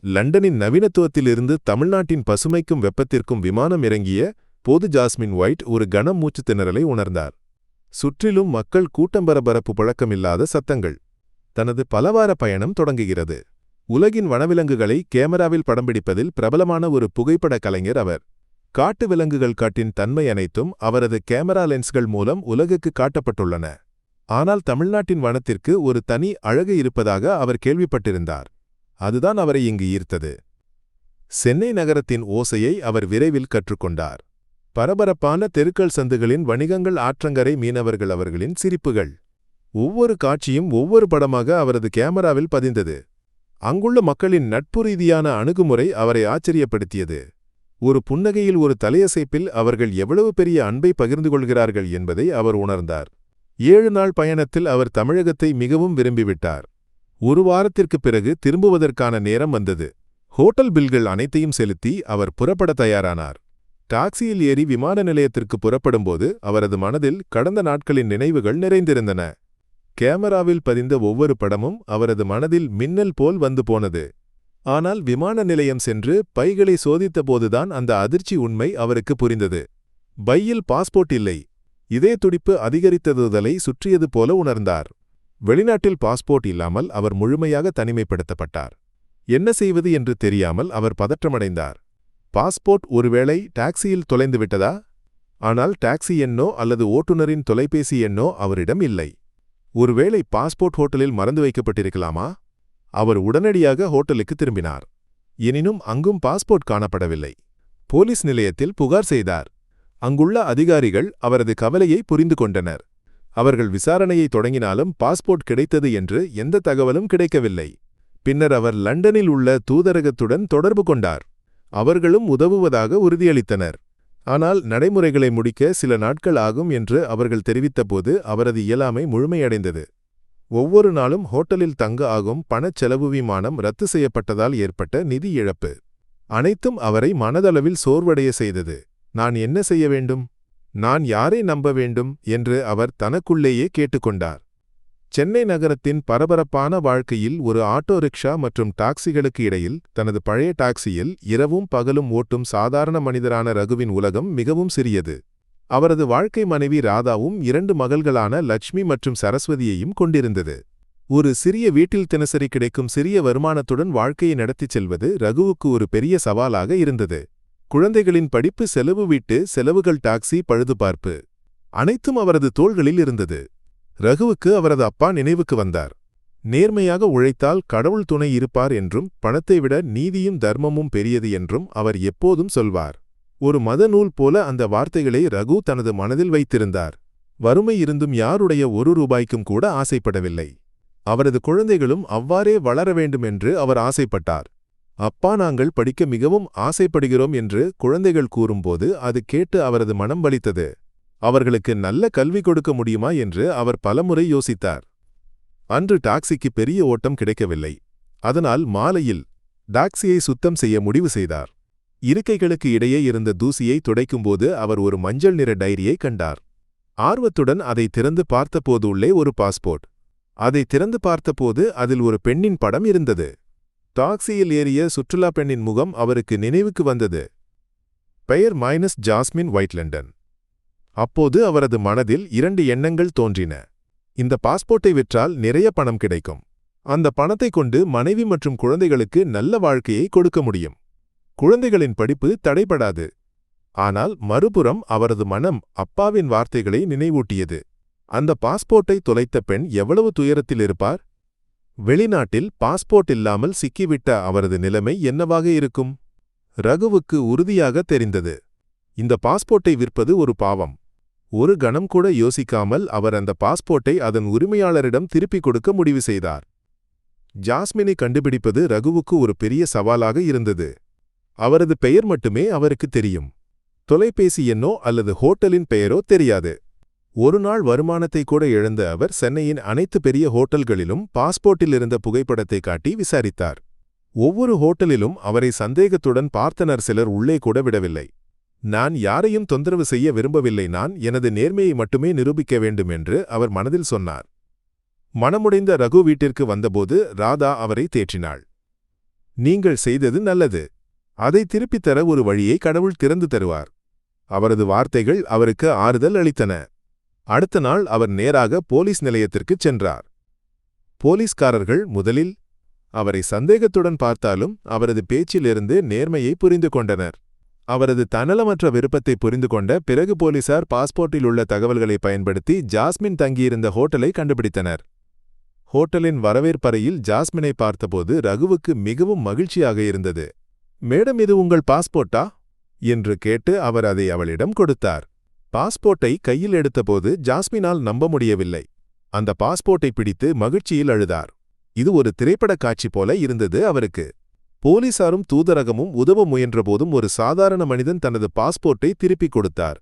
லண்டனின் நவீனத்துவத்திலிருந்து தமிழ்நாட்டின் பசுமைக்கும் வெப்பத்திற்கும் விமானம் இறங்கிய போது ஜாஸ்மின் ஒயிட் ஒரு கனம் மூச்சுத் திணறலை உணர்ந்தார். சுற்றிலும் மக்கள் கூட்டம்பரபரப்பு பழக்கமில்லாத சத்தங்கள். தனது பலவார பயணம் தொடங்குகிறது. உலகின் வனவிலங்குகளை கேமராவில் படம்பிடிப்பதில் பிரபலமான ஒரு புகைப்பட கலைஞர் அவர். காட்டு விலங்குகள் காட்டின் தன்மை அனைத்தும் அவரது கேமரா லென்ஸ்கள் மூலம் உலகுக்கு காட்டப்பட்டுள்ளன. ஆனால் தமிழ்நாட்டின் வனத்திற்கு ஒரு தனி அழகு இருப்பதாக அவர் கேள்விப்பட்டிருந்தார். அதுதான் அவரை இங்கு ஈர்த்தது. சென்னை நகரத்தின் ஓசையை அவர் விரைவில் கற்றுக்கொண்டார். பரபரப்பான தெருக்கள், சந்துகளின் வணிகங்கள், ஆற்றங்கரை மீனவர்கள், அவர்களின் சிரிப்புகள். ஒவ்வொரு காட்சியும் ஒவ்வொரு படமாக அவரது கேமராவில் பதிந்தது. அங்குள்ள மக்களின் நட்பு ரீதியான அணுகுமுறை அவரை ஆச்சரியப்படுத்தியது. ஒரு புன்னகையில், ஒரு தலையசைப்பில் அவர்கள் எவ்வளவு பெரிய அன்பை பகிர்ந்து கொள்கிறார்கள் என்பதை அவர் உணர்ந்தார். 7 நாள் பயணத்தில் அவர் தமிழகத்தை மிகவும் விரும்பிவிட்டார். ஒரு வாரத்திற்குப் பிறகு திரும்புவதற்கான நேரம் வந்தது. ஹோட்டல் பில்கள் அனைத்தையும் செலுத்தி அவர் புறப்பட தயாரானார். டாக்ஸியில் ஏறி விமான நிலையத்திற்கு புறப்படும்போது அவரது மனதில் கடந்த நாட்களின் நினைவுகள் நிறைந்திருந்தன. கேமராவில் பதிந்த ஒவ்வொரு படமும் அவரது மனதில் மின்னல் போல் வந்து போனது. ஆனால் விமான நிலையம் சென்று பைகளை சோதித்தபோதுதான் அந்த அதிர்ச்சி உண்மை அவருக்கு புரிந்தது. பையில் பாஸ்போர்ட் இல்லை. இதே துடிப்பு அதிகரித்ததுதலை சுற்றியது போல உணர்ந்தார். வெளிநாட்டில் பாஸ்போர்ட் இல்லாமல் அவர் முழுமையாக தனிமைப்படுத்தப்பட்டார். என்ன செய்வது என்று தெரியாமல் அவர் பதற்றமடைந்தார். பாஸ்போர்ட் ஒருவேளை டாக்ஸியில் தொலைந்துவிட்டதா? ஆனால் டாக்ஸி எண்ணோ அல்லது ஓட்டுநரின் தொலைபேசி எண்ணோ அவரிடம் இல்லை. ஒருவேளை பாஸ்போர்ட் ஹோட்டலில் மறந்து வைக்கப்பட்டிருக்கலாமா? அவர் உடனடியாக ஹோட்டலுக்கு திரும்பினார். எனினும் அங்கும் பாஸ்போர்ட் காணப்படவில்லை. போலீஸ் நிலையத்தில் புகார் செய்தார். அங்குள்ள அதிகாரிகள் அவரது கவலையை புரிந்து கொண்டனர். அவர்கள் விசாரணையை தொடங்கினாலும் பாஸ்போர்ட் கிடைத்தது என்று எந்த தகவலும் கிடைக்கவில்லை. பின்னர் அவர் லண்டனில் உள்ள தூதரகத்துடன் தொடர்பு கொண்டார். அவர்களும் உதவுவதாக உறுதியளித்தனர். ஆனால் நடைமுறைகளை முடிக்க சில நாட்கள் ஆகும் என்று அவர்கள் தெரிவித்தபோது அவரது இயலாமை முழுமையடைந்தது. ஒவ்வொரு நாளும் ஹோட்டலில் தங்க ஆகும் பணச்செலவு, விமானம் ரத்து செய்யப்பட்டதால் ஏற்பட்ட நிதி இழப்பு அனைத்தும் அவரை மனதளவில் சோர்வடைய செய்தது. நான் என்ன செய்ய வேண்டும்? நான் யாரை நம்ப வேண்டும் என்று அவர் தனக்குள்ளேயே கேட்டுக்கொண்டார். சென்னை நகரத்தின் பரபரப்பான வாழ்க்கையில் ஒரு ஆட்டோ ரிக்ஷா மற்றும் டாக்ஸிகளுக்கு இடையில் தனது பழைய டாக்ஸியில் இரவும் பகலும் ஓட்டும் சாதாரண மனிதரான ரகுவின் உலகம் மிகவும் சிறியது. அவரது வாழ்க்கை மனைவி ராதாவும் 2 மகள்களான லட்சுமி மற்றும் சரஸ்வதியையும் கொண்டிருந்தது. ஒரு சிறிய வீட்டில் தினசரி கிடைக்கும் சிறிய வருமானத்துடன் வாழ்க்கையை நடத்திச் செல்வது ரகுவுக்கு ஒரு பெரிய சவாலாக இருந்தது. குழந்தைகளின் படிப்பு செலவு, வீட்டு செலவுகள், டாக்ஸி பழுதுபார்ப்பு அனைத்தும் அவரது தோள்களில் இருந்தது. ரகுவுக்கு அவரது அப்பா நினைவுக்கு வந்தார். நேர்மையாக உழைத்தால் கடவுள் துணை இருப்பார் என்றும் பணத்தை விட நீதியும் தர்மமும் பெரியது என்றும் அவர் எப்போதும் சொல்வார். ஒரு மத நூல் போல அந்த வார்த்தைகளை ரகு தனது மனதில் வைத்திருந்தார். வறுமை இருந்தும் யாருடைய 1 ரூபாய்க்கும் கூட ஆசைப்படவில்லை. அவரது குழந்தைகளும் அவ்வாறே வளர வேண்டும் என்று அவர் ஆசைப்பட்டார். அப்பா, நாங்கள் படிக்க மிகவும் ஆசைப்படுகிறோம் என்று குழந்தைகள் கூறும்போது அது கேட்டு அவரது மனம் வலித்தது. அவர்களுக்கு நல்ல கல்வி கொடுக்க முடியுமா என்று அவர் பலமுறை யோசித்தார். அன்று டாக்ஸிக்கு பெரிய ஓட்டம் கிடைக்கவில்லை. அதனால் மாலையில் டாக்ஸியை சுத்தம் செய்ய முடிவு செய்தார். இருக்கைகளுக்கு இடையே இருந்த தூசியை துடைக்கும்போது அவர் ஒரு மஞ்சள் நிற டைரியை கண்டார். ஆர்வத்துடன் அதை திறந்து பார்த்தபோது உள்ளே ஒரு பாஸ்போர்ட். அதை திறந்து பார்த்தபோது அதில் ஒரு பெண்ணின் படம் இருந்தது. டாக்ஸியில் ஏறிய சுற்றுலா பெண்ணின் முகம் அவருக்கு நினைவுக்கு வந்தது. பெயர் ஜாஸ்மின் ஒயிட், லண்டன். அப்போது அவரது மனதில் 2 எண்ணங்கள் தோன்றின. இந்த பாஸ்போர்ட்டை விற்றால் நிறைய பணம் கிடைக்கும். அந்த பணத்தை கொண்டு மனைவி மற்றும் குழந்தைகளுக்கு நல்ல வாழ்க்கையை கொடுக்க முடியும். குழந்தைகளின் படிப்பு தடைபடாது. ஆனால் மறுபுறம் அவரது மனம் அப்பாவின் வார்த்தைகளை நினைவூட்டியது. அந்த பாஸ்போர்ட்டை தொலைத்த பெண் எவ்வளவு துயரத்தில் இருப்பார்? வெளிநாட்டில் பாஸ்போர்ட் இல்லாமல் சிக்கிவிட்ட அவரது நிலைமை என்னவாக இருக்கும்? ரகுவுக்கு உறுதியாக தெரிந்தது. இந்த பாஸ்போர்ட்டை விற்பது ஒரு பாவம். ஒரு கணம் கூட யோசிக்காமல் அவர் அந்த பாஸ்போர்ட்டை அதன் உரிமையாளரிடம் திருப்பிக் கொடுக்க முடிவு செய்தார். ஜாஸ்மினை கண்டுபிடிப்பது ரகுவுக்கு ஒரு பெரிய சவாலாக இருந்தது. அவரது பெயர் மட்டுமே அவருக்கு தெரியும். தொலைபேசி எண்ணோ அல்லது ஹோட்டலின் பெயரோ தெரியாது. ஒரு நாள் வருமானத்தை கூட இழந்த அவர் சென்னையின் அனைத்து பெரிய ஹோட்டல்களிலும் பாஸ்போர்ட்டில் இருந்த புகைப்படத்தை காட்டி விசாரித்தார். ஒவ்வொரு ஹோட்டலிலும் அவரை சந்தேகத்துடன் பார்த்தனர். சிலர் உள்ளே கூட விடவில்லை. நான் யாரையும் தொந்தரவு செய்ய விரும்பவில்லை, நான் எனது நேர்மையை மட்டுமே நிரூபிக்க வேண்டும் என்று அவர் மனதில் சொன்னார். மனமுடைந்த ரகு வீட்டிற்கு வந்தபோது ராதா அவரை தேற்றினாள். நீங்கள் செய்தது நல்லது. அதை திருப்பித் தர ஒரு வழியை கடவுள் திறந்து தருவார். அவரது வார்த்தைகள் அவருக்கு ஆறுதல் அளித்தன. அடுத்த நாள் அவர் நேராக போலீஸ் நிலையத்திற்குச் சென்றார். போலீஸ்காரர்கள் முதலில் அவரை சந்தேகத்துடன் பார்த்தாலும் அவரது பேச்சிலிருந்து நேர்மையை புரிந்து கொண்டனர். அவரது தன்னலமற்ற விருப்பத்தை புரிந்து கொண்ட பிறகு போலீசார் பாஸ்போர்ட்டில் உள்ள தகவல்களை பயன்படுத்தி ஜாஸ்மின் தங்கியிருந்த ஹோட்டலை கண்டுபிடித்தனர். ஹோட்டலின் வரவேற்பறையில் ஜாஸ்மினை பார்த்தபோது ரகுவுக்கு மிகவும் மகிழ்ச்சியாக இருந்தது. மேடம், இது உங்கள் பாஸ்போர்ட்டா என்று கேட்டு அவர் அதை அவளிடம் கொடுத்தார். பாஸ்போர்ட்டை கையில் எடுத்தபோது ஜாஸ்மினால் நம்ப முடியவில்லை. அந்த பாஸ்போர்ட்டை பிடித்து மகிழ்ச்சியில் அழுதார். இது ஒரு திரைப்படக் காட்சி போல இருந்தது அவருக்கு. போலீசாரும் தூதரகமும் உதவ முயன்றபோதும் ஒரு சாதாரண மனிதன் தனது பாஸ்போர்ட்டை திருப்பிக் கொடுத்தார்.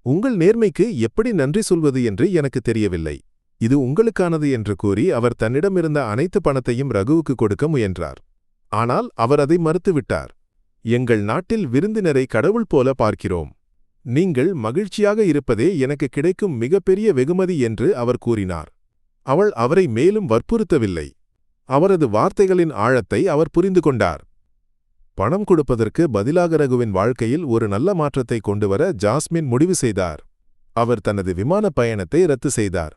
உங்கள் நேர்மைக்கு எப்படி நன்றி சொல்வது என்று எனக்கு தெரியவில்லை. இது உங்களுக்கானது என்று கூறி அவர் தன்னிடமிருந்த அனைத்து பணத்தையும் ரகுவுக்கு கொடுக்க முயன்றார். ஆனால் அவர் அதை மறுத்துவிட்டார். எங்கள் நாட்டில் விருந்தினரை கடவுள் போல பார்க்கிறோம். நீங்கள் மகிழ்ச்சியாக இருப்பதே எனக்கு கிடைக்கும் மிகப்பெரிய வெகுமதி என்று அவர் கூறினார். அவள் அவரை மேலும் வற்புறுத்தவில்லை. அவரது வார்த்தைகளின் ஆழத்தை அவர் புரிந்து கொண்டார். பணம் கொடுப்பதற்கு பதிலாக ரகுவின் வாழ்க்கையில் ஒரு நல்ல மாற்றத்தை கொண்டுவர ஜாஸ்மின் முடிவு செய்தார். அவர் தனது விமான பயணத்தை ரத்து செய்தார்.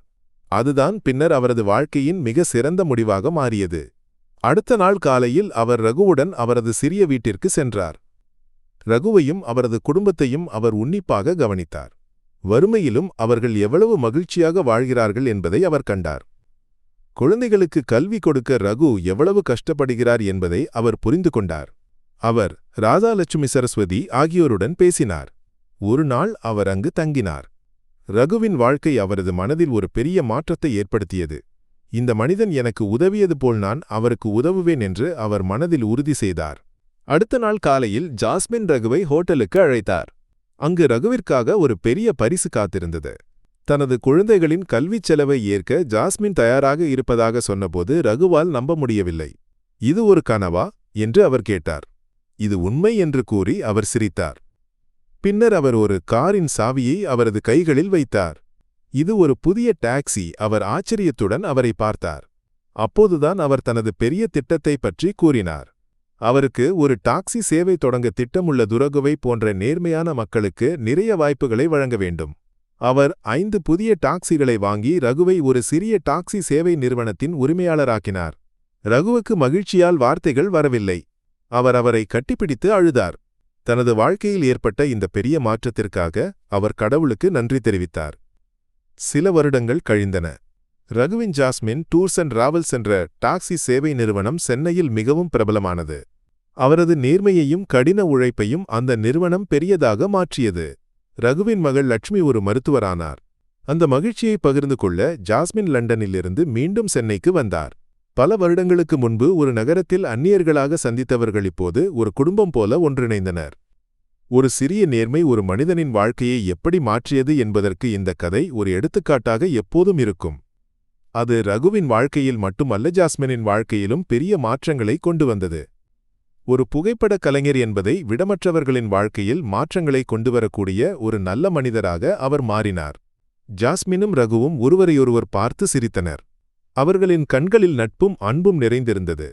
அதுதான் பின்னர் அவரது வாழ்க்கையின் மிக சிறந்த முடிவாக மாறியது. அடுத்த நாள் காலையில் அவர் ரகுவுடன் அவரது சிறிய வீட்டிற்கு சென்றார். ரகுவையும் அவரது குடும்பத்தையும் அவர் உன்னிப்பாக கவனித்தார். வறுமையிலும் அவர்கள் எவ்வளவு மகிழ்ச்சியாக வாழ்கிறார்கள் என்பதை அவர் கண்டார். குழந்தைகளுக்கு கல்வி கொடுக்க ரகு எவ்வளவு கஷ்டப்படுகிறார் என்பதை அவர் புரிந்து கொண்டார். அவர் ராதாலட்சுமி சரஸ்வதி ஆகியோருடன் பேசினார். ஒரு நாள் அவர் அங்கு தங்கினார். ரகுவின் வாழ்க்கை அவரது மனதில் ஒரு பெரிய மாற்றத்தை ஏற்படுத்தியது. இந்த மனிதன் எனக்கு உதவியது போல் நான் அவருக்கு உதவுவேன் என்று அவர் மனதில் உறுதி செய்தார். அடுத்த நாள் காலையில் ஜாஸ்மின் ரகுவை ஹோட்டலுக்கு அழைத்தார். அங்கு ரகுவிற்காக ஒரு பெரிய பரிசு காத்திருந்தது. தனது குழந்தைகளின் கல்விச் செலவை ஏற்க ஜாஸ்மின் தயாராக இருப்பதாக சொன்னபோது ரகுவால் நம்ப முடியவில்லை. இது ஒரு கனவா என்று அவர் கேட்டார். இது உண்மை என்று கூறி அவர் சிரித்தார். பின்னர் அவர் ஒரு காரின் சாவியை அவரது கைகளில் வைத்தார். இது ஒரு புதிய டாக்ஸி. அவர் ஆச்சரியத்துடன் அவரை பார்த்தார். அப்போதுதான் அவர் தனது பெரிய திட்டத்தை பற்றி கூறினார். அவருக்கு ஒரு டாக்ஸி சேவை தொடங்க திட்டமுள்ள துரகுவை போன்ற நேர்மையான மக்களுக்கு நிறைய வாய்ப்புகளை வழங்க வேண்டும். அவர் 5 புதிய டாக்ஸிகளை வாங்கி ரகுவை ஒரு சிறிய டாக்ஸி சேவை நிறுவனத்தின் உரிமையாளராக்கினார். ரகுவுக்கு மகிழ்ச்சியால் வார்த்தைகள் வரவில்லை. அவர் அவரை கட்டிப்பிடித்து அழுதார். தனது வாழ்க்கையில் ஏற்பட்ட இந்த பெரிய மாற்றத்திற்காக அவர் கடவுளுக்கு நன்றி தெரிவித்தார். சில வருடங்கள் கழிந்தன. ரகுவின் ஜாஸ்மின் டூர்ஸ் அண்ட் டிராவல்ஸ் என்ற டாக்ஸி சேவை நிறுவனம் சென்னையில் மிகவும் பிரபலமானது. அவரது நேர்மையையும் கடின உழைப்பையும் அந்த நிறுவனம் பெரியதாக மாற்றியது. ரகுவின் மகள் லட்சுமி ஒரு மருத்துவரானார். அந்த மகிழ்ச்சியை பகிர்ந்து கொள்ள ஜாஸ்மின் லண்டனிலிருந்து மீண்டும் சென்னைக்கு வந்தார். பல வருடங்களுக்கு முன்பு ஒரு நகரத்தில் அந்நியர்களாக சந்தித்தவர்கள் இப்போது ஒரு குடும்பம் போல ஒன்றிணைந்தனர். ஒரு சிறிய நேர்மை ஒரு மனிதனின் வாழ்க்கையை எப்படி மாற்றியது என்பதற்கு இந்த கதை ஒரு எடுத்துக்காட்டாக எப்போதும் இருக்கும். அது ரகுவின் வாழ்க்கையில் மட்டுமல்ல, ஜாஸ்மினின் வாழ்க்கையிலும் பெரிய மாற்றங்களை கொண்டு வந்தது. ஒரு புகைப்படக் கலைஞர் என்பதை விடமற்றவர்களின் வாழ்க்கையில் மாற்றங்களை கொண்டுவரக்கூடிய ஒரு நல்ல மனிதராக அவர் மாறினார். ஜாஸ்மினும் ரகுவும் ஒருவரையொருவர் பார்த்து சிரித்தனர். அவர்களின் கண்களில் நட்பும் அன்பும் நிறைந்திருந்தது.